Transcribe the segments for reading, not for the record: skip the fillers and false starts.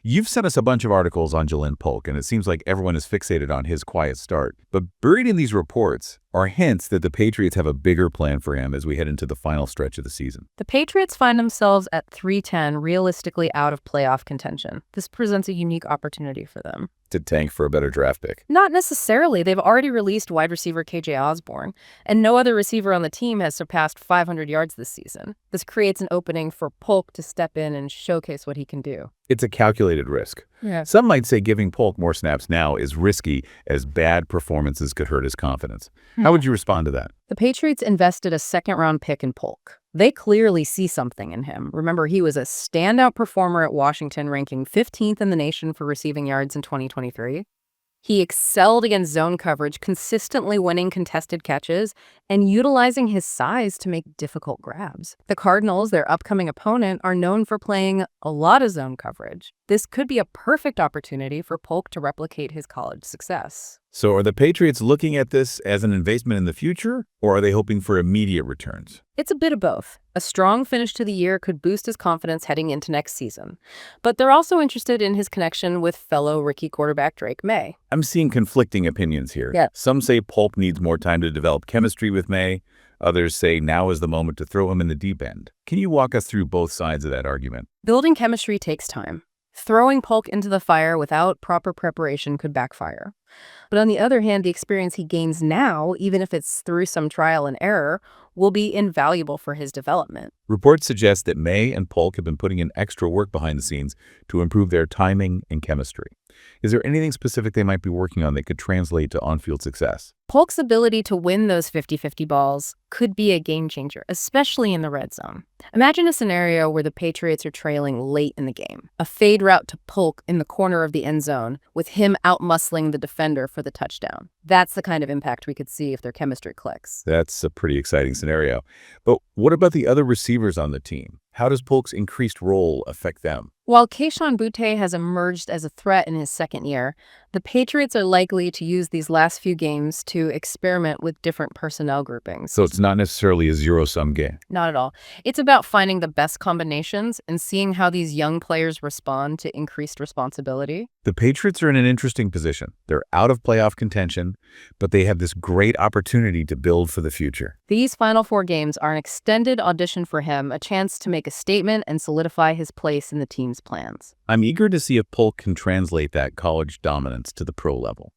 You've sent us a bunch of articles on Ja'Lynn Polk, and it seems like everyone is fixated on his quiet start. But buried in these reports are hints that the Patriots have a bigger plan for him as we head into the final stretch of the season. The Patriots find themselves at 3-10, realistically out of playoff contention. This presents a unique opportunity for them. To tank for a better draft pick. Not necessarily. They've already released wide receiver KJ Osborne, and no other receiver on the team has surpassed 500 yards this season. This creates an opening for Polk to step in and showcase what he can do. It's a calculated risk. Yeah. Some might say giving Polk more snaps now is risky, as bad performances could hurt his confidence. How would you respond to that? The Patriots invested a second-round pick in Polk. They clearly see something in him. Remember, he was a standout performer at Washington, ranking 15th in the nation for receiving yards in 2023. He excelled against zone coverage, consistently winning contested catches and utilizing his size to make difficult grabs. The Cardinals, their upcoming opponent, are known for playing a lot of zone coverage. This could be a perfect opportunity for Polk to replicate his college success. So are the Patriots looking at this as an investment in the future, or are they hoping for immediate returns? It's a bit of both. A strong finish to the year could boost his confidence heading into next season. But they're also interested in his connection with fellow rookie quarterback Drake Maye. I'm seeing conflicting opinions here. Yeah. Some say Polk needs more time to develop chemistry with Maye. Others say now is the moment to throw him in the deep end. Can you walk us through both sides of that argument? Building chemistry takes time. Throwing Polk into the fire without proper preparation could backfire. But on the other hand, the experience he gains now, even if it's through some trial and error, will be invaluable for his development. Reports suggest that Maye and Polk have been putting in extra work behind the scenes to improve their timing and chemistry. Is there anything specific they might be working on that could translate to on-field success? Polk's ability to win those 50-50 balls could be a game changer, especially in the red zone. Imagine a scenario where the Patriots are trailing late in the game. A fade route to Polk in the corner of the end zone, with him out-muscling the defender for the touchdown. That's the kind of impact we could see if their chemistry clicks. That's a pretty exciting scenario. But what about the other receivers on the team? How does Polk's increased role affect them? While Kayshon Boutte has emerged as a threat in his second year, the Patriots are likely to use these last few games to experiment with different personnel groupings. So it's not necessarily a zero-sum game. Not at all. It's about finding the best combinations and seeing how these young players respond to increased responsibility. The Patriots are in an interesting position. They're out of playoff contention, but they have this great opportunity to build for the future. These final 4 games are an extended audition for him, a chance to make a statement and solidify his place in the team's plans. I'm eager to see if Polk can translate that college dominance to the pro level.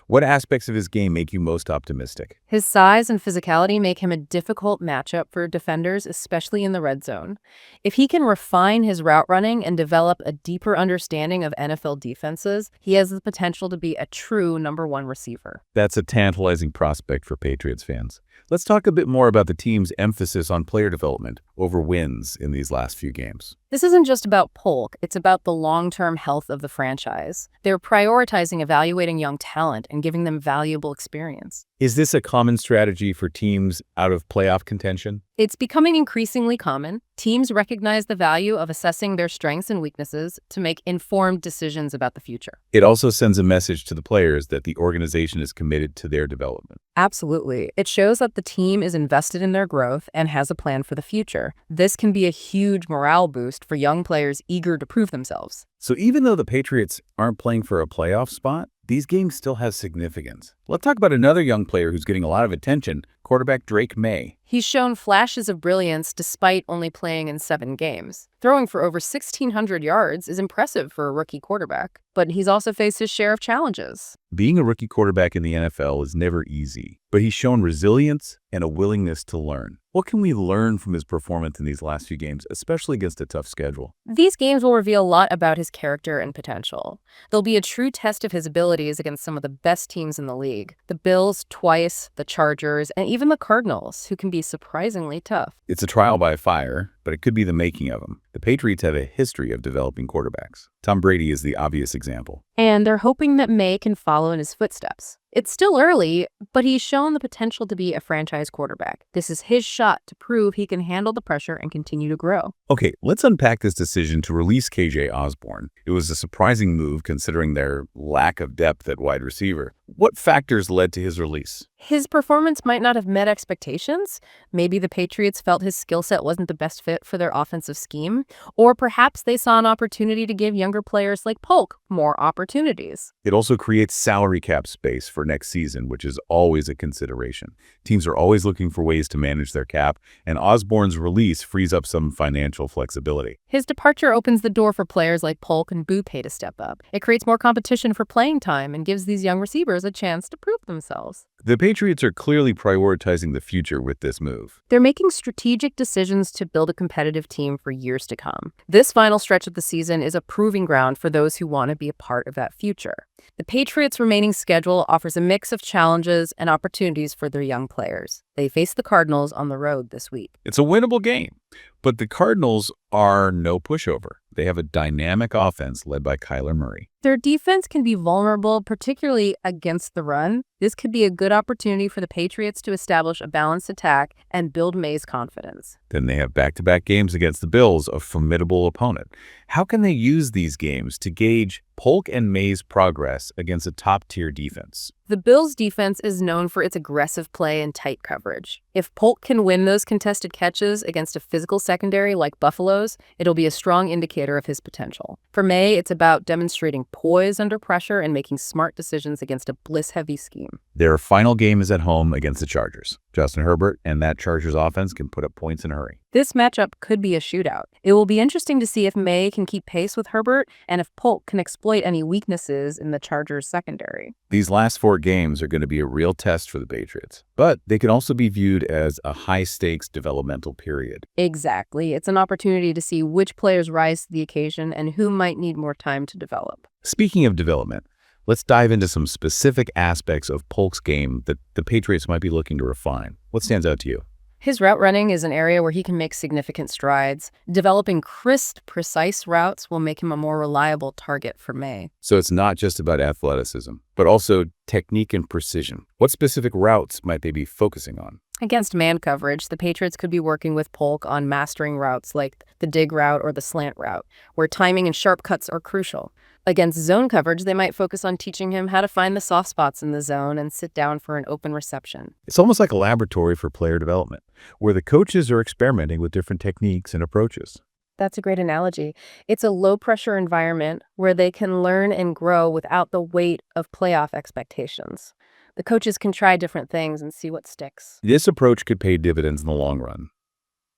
What aspects of his game make you most optimistic? His size and physicality make him a difficult matchup for defenders, especially in the red zone. If he can refine his route running and develop a deeper understanding of NFL defenses, he has the potential to be a true #1 receiver. That's a tantalizing prospect for Patriots fans. Let's talk a bit more about the team's emphasis on player development over wins in these last few games. This isn't just about Polk, it's about the long-term health of the franchise. They're prioritizing evaluating young talent and giving them valuable experience. Is this a common strategy for teams out of playoff contention? It's becoming increasingly common. Teams recognize the value of assessing their strengths and weaknesses to make informed decisions about the future. It also sends a message to the players that the organization is committed to their development. Absolutely. It shows that the team is invested in their growth and has a plan for the future. This can be a huge morale boost for young players eager to prove themselves. So even though the Patriots aren't playing for a playoff spot, these games still have significance. Let's talk about another young player who's getting a lot of attention, quarterback Drake Maye. He's shown flashes of brilliance despite only playing in 7 games. Throwing for over 1,600 yards is impressive for a rookie quarterback, but he's also faced his share of challenges. Being a rookie quarterback in the NFL is never easy, but he's shown resilience and a willingness to learn. What can we learn from his performance in these last few games, especially against a tough schedule? These games will reveal a lot about his character and potential. They'll be a true test of his abilities against some of the best teams in the league. The Bills twice, the Chargers, and even the Cardinals, who can be surprisingly tough. It's a trial by fire, but it could be the making of him. The Patriots have a history of developing quarterbacks. Tom Brady is the obvious example. And they're hoping that Maye can follow in his footsteps. It's still early, but he's shown the potential to be a franchise quarterback. This is his shot to prove he can handle the pressure and continue to grow. Okay, let's unpack this decision to release KJ Osborne. It was a surprising move considering their lack of depth at wide receiver. What factors led to his release? His performance might not have met expectations. Maybe the Patriots felt his skill set wasn't the best fit fit for their offensive scheme, or perhaps they saw an opportunity to give younger players like Polk more opportunities. It also creates salary cap space for next season, which is always a consideration. Teams are always looking for ways to manage their cap, and Osborne's release frees up some financial flexibility. His departure opens the door for players like Polk and Boutte to step up. It creates more competition for playing time and gives these young receivers a chance to prove themselves. The Patriots are clearly prioritizing the future with this move. They're making strategic decisions to build a competitive team for years to come. This final stretch of the season is a proving ground for those who want to be a part of that future. The Patriots' remaining schedule offers a mix of challenges and opportunities for their young players. They face the Cardinals on the road this week. It's a winnable game, but the Cardinals are no pushover. They have a dynamic offense led by Kyler Murray. Their defense can be vulnerable, particularly against the run. This could be a good opportunity for the Patriots to establish a balanced attack and build Maye's confidence. Then they have back-to-back games against the Bills, a formidable opponent. How can they use these games to gauge Polk and Maye's progress against a top-tier defense? The Bills' defense is known for its aggressive play and tight coverage. If Polk can win those contested catches against a physical secondary like Buffalo's, it'll be a strong indicator of his potential. For Maye, it's about demonstrating poise under pressure and making smart decisions against a blitz-heavy scheme. Their final game is at home against the Chargers. Justin Herbert and that Chargers offense can put up points in a hurry. This matchup could be a shootout. It will be interesting to see if Maye can keep pace with Herbert and if Polk can exploit any weaknesses in the Chargers' secondary. These last 4 games are going to be a real test for the Patriots, but they can also be viewed as a high-stakes developmental period. Exactly. It's an opportunity to see which players rise to the occasion and who might need more time to develop. Speaking of development, let's dive into some specific aspects of Polk's game that the Patriots might be looking to refine. What stands out to you? His route running is an area where he can make significant strides. Developing crisp, precise routes will make him a more reliable target for Maye. So it's not just about athleticism, but also technique and precision. What specific routes might they be focusing on? Against man coverage, the Patriots could be working with Polk on mastering routes like the dig route or the slant route, where timing and sharp cuts are crucial. Against zone coverage, they might focus on teaching him how to find the soft spots in the zone and sit down for an open reception. It's almost like a laboratory for player development, where the coaches are experimenting with different techniques and approaches. That's a great analogy. It's a low-pressure environment where they can learn and grow without the weight of playoff expectations. The coaches can try different things and see what sticks. This approach could pay dividends in the long run.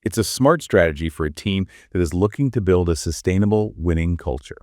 It's a smart strategy for a team that is looking to build a sustainable, winning culture.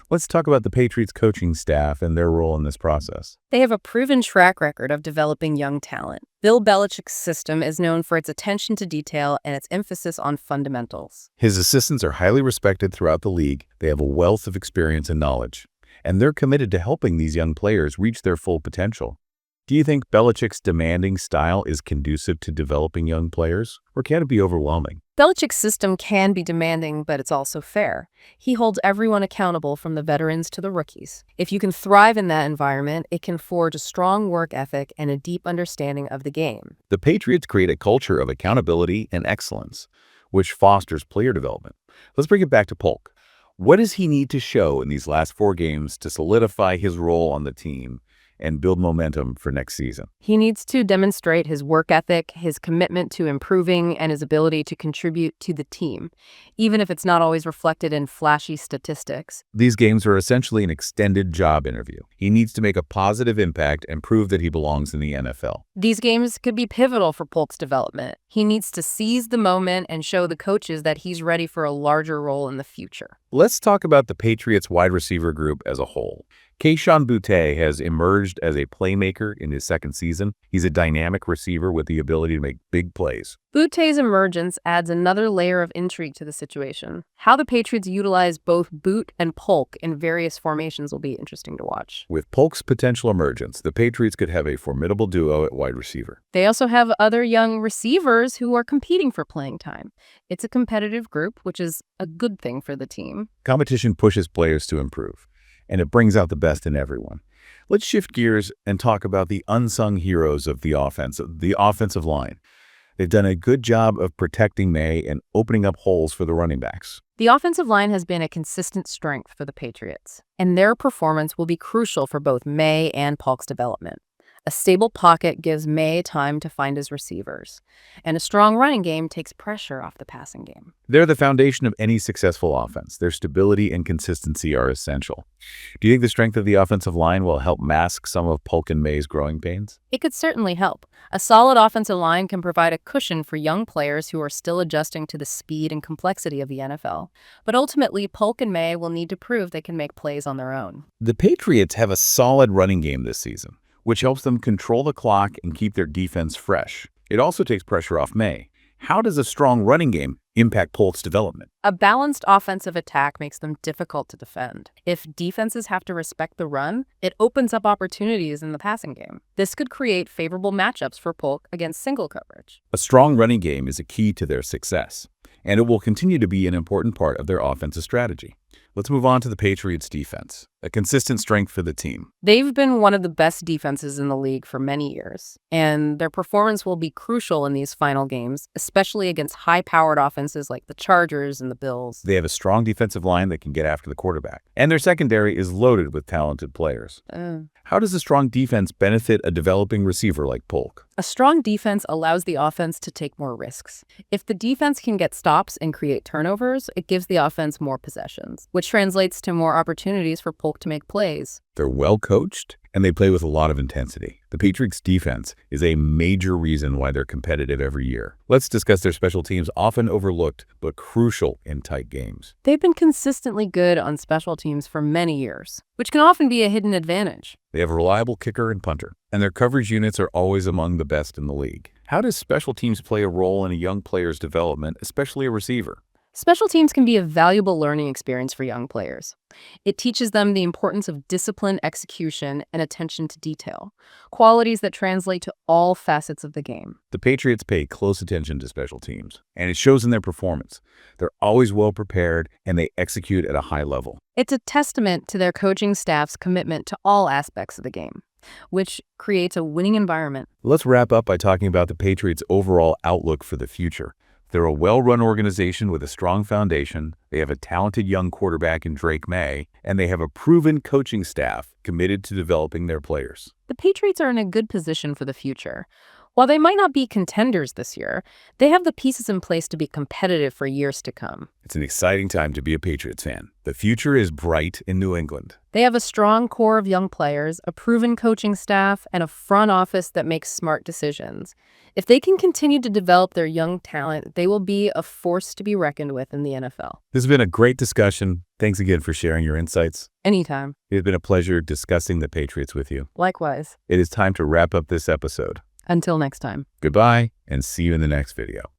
Let's talk about the Patriots coaching staff and their role in this process. They have a proven track record of developing young talent. Bill Belichick's system is known for its attention to detail and its emphasis on fundamentals. His assistants are highly respected throughout the league. They have a wealth of experience and knowledge, and they're committed to helping these young players reach their full potential. Do you think Belichick's demanding style is conducive to developing young players, or can it be overwhelming? Belichick's system can be demanding, but it's also fair. He holds everyone accountable from the veterans to the rookies. If you can thrive in that environment, it can forge a strong work ethic and a deep understanding of the game. The Patriots create a culture of accountability and excellence, which fosters player development. Let's bring it back to Polk. What does he need to show in these last 4 games to solidify his role on the team and build momentum for next season? He needs to demonstrate his work ethic, his commitment to improving, and his ability to contribute to the team, even if it's not always reflected in flashy statistics. These games are essentially an extended job interview. He needs to make a positive impact and prove that he belongs in the NFL. These games could be pivotal for Polk's development. He needs to seize the moment and show the coaches that he's ready for a larger role in the future. Let's talk about the Patriots wide receiver group as a whole. Kayshon Boutte has emerged as a playmaker in his second season. He's a dynamic receiver with the ability to make big plays. Boutte's emergence adds another layer of intrigue to the situation. How the Patriots utilize both Boot and Polk in various formations will be interesting to watch. With Polk's potential emergence, the Patriots could have a formidable duo at wide receiver. They also have other young receivers who are competing for playing time. It's a competitive group, which is a good thing for the team. Competition pushes players to improve, and it brings out the best in everyone. Let's shift gears and talk about the unsung heroes of the offensive line. They've done a good job of protecting Maye and opening up holes for the running backs. The offensive line has been a consistent strength for the Patriots, and their performance will be crucial for both Maye and Polk's development. A stable pocket gives Maye time to find his receivers, and a strong running game takes pressure off the passing game. They're the foundation of any successful offense. Their stability and consistency are essential. Do you think the strength of the offensive line will help mask some of Polk and Maye's growing pains? It could certainly help. A solid offensive line can provide a cushion for young players who are still adjusting to the speed and complexity of the NFL. But ultimately, Polk and Maye will need to prove they can make plays on their own. The Patriots have a solid running game this season, which helps them control the clock and keep their defense fresh. It also takes pressure off Maye. How does a strong running game impact Polk's development? A balanced offensive attack makes them difficult to defend. If defenses have to respect the run, it opens up opportunities in the passing game. This could create favorable matchups for Polk against single coverage. A strong running game is a key to their success, and it will continue to be an important part of their offensive strategy. Let's move on to the Patriots' defense, a consistent strength for the team. They've been one of the best defenses in the league for many years, and their performance will be crucial in these final games, especially against high-powered offenses like the Chargers and the Bills. They have a strong defensive line that can get after the quarterback, and their secondary is loaded with talented players. How does a strong defense benefit a developing receiver like Polk? A strong defense allows the offense to take more risks. If the defense can get stops and create turnovers, it gives the offense more possessions, which translates to more opportunities for Polk to make plays. They're well coached, and they play with a lot of intensity. The Patriots' defense is a major reason why they're competitive every year. Let's discuss their special teams, often overlooked but crucial in tight games. They've been consistently good on special teams for many years, which can often be a hidden advantage. They have a reliable kicker and punter, and their coverage units are always among the best in the league. How does special teams play a role in a young player's development, especially a receiver? Special teams can be a valuable learning experience for young players. It teaches them the importance of discipline, execution, and attention to detail, qualities that translate to all facets of the game. The Patriots pay close attention to special teams, and it shows in their performance. They're always well prepared, and they execute at a high level. It's a testament to their coaching staff's commitment to all aspects of the game, which creates a winning environment. Let's wrap up by talking about the Patriots' overall outlook for the future. They're a well-run organization with a strong foundation. They have a talented young quarterback in Drake Maye, and they have a proven coaching staff committed to developing their players. The Patriots are in a good position for the future. While they might not be contenders this year, they have the pieces in place to be competitive for years to come. It's an exciting time to be a Patriots fan. The future is bright in New England. They have a strong core of young players, a proven coaching staff, and a front office that makes smart decisions. If they can continue to develop their young talent, they will be a force to be reckoned with in the NFL. This has been a great discussion. Thanks again for sharing your insights. Anytime. It has been a pleasure discussing the Patriots with you. Likewise. It is time to wrap up this episode. Until next time. Goodbye, and see you in the next video.